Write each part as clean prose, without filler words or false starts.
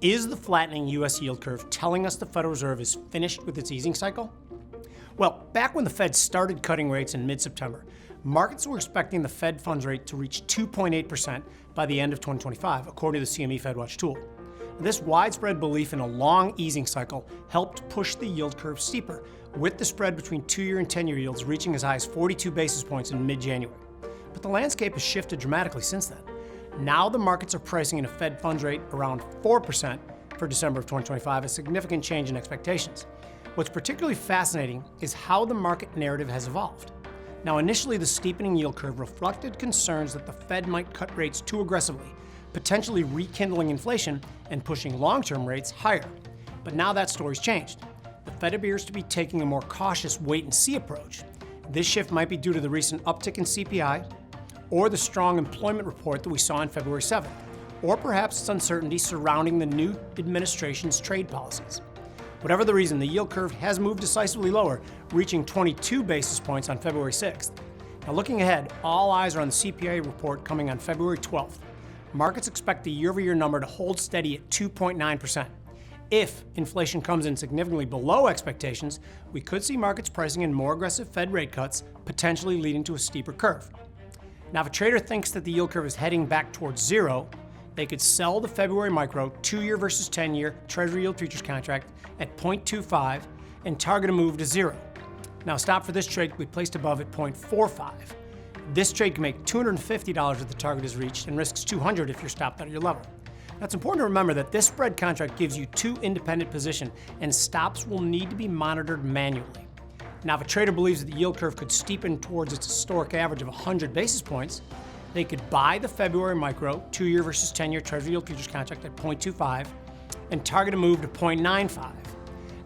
Is the flattening U.S. yield curve telling us the Federal Reserve is finished with its easing cycle? Well, back when the Fed started cutting rates in mid-September, markets were expecting the Fed funds rate to reach 2.8% by the end of 2025, according to the CME FedWatch tool. This widespread belief in a long easing cycle helped push the yield curve steeper, with the spread between 2-year and 10-year yields reaching as high as 42 basis points in mid-January. But the landscape has shifted dramatically since then. Now the markets are pricing in a Fed funds rate around 4% for December of 2025, a significant change in expectations. What's particularly fascinating is how the market narrative has evolved. Now, initially, the steepening yield curve reflected concerns that the Fed might cut rates too aggressively, potentially rekindling inflation and pushing long-term rates higher. But now that story's changed. The Fed appears to be taking a more cautious wait-and-see approach. This shift might be due to the recent uptick in CPI, or the strong employment report that we saw on February 7th, or perhaps it's uncertainty surrounding the new administration's trade policies. Whatever the reason, the yield curve has moved decisively lower, reaching 22 basis points on February 6th. Now, looking ahead, all eyes are on the CPI report coming on February 12th. Markets expect the year-over-year number to hold steady at 2.9%. If inflation comes in significantly below expectations, we could see markets pricing in more aggressive Fed rate cuts, potentially leading to a steeper curve. Now, if a trader thinks that the yield curve is heading back towards zero, they could sell the February micro 2-year versus 10-year Treasury yield futures contract at 0.25 and target a move to zero. Now, stop for this trade could be placed above at 0.45. This trade can make $250 if the target is reached and risks $200 if you're stopped at your level. Now, it's important to remember that this spread contract gives you two independent positions, and stops will need to be monitored manually. Now, if a trader believes that the yield curve could steepen towards its historic average of 100 basis points, they could buy the February micro 2-year versus 10-year Treasury yield futures contract at 0.25 and target a move to 0.95.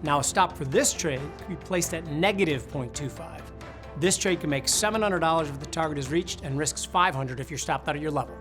Now, a stop for this trade could be placed at negative 0.25. This trade can make $700 if the target is reached and risks $500 if you're stopped out of your level.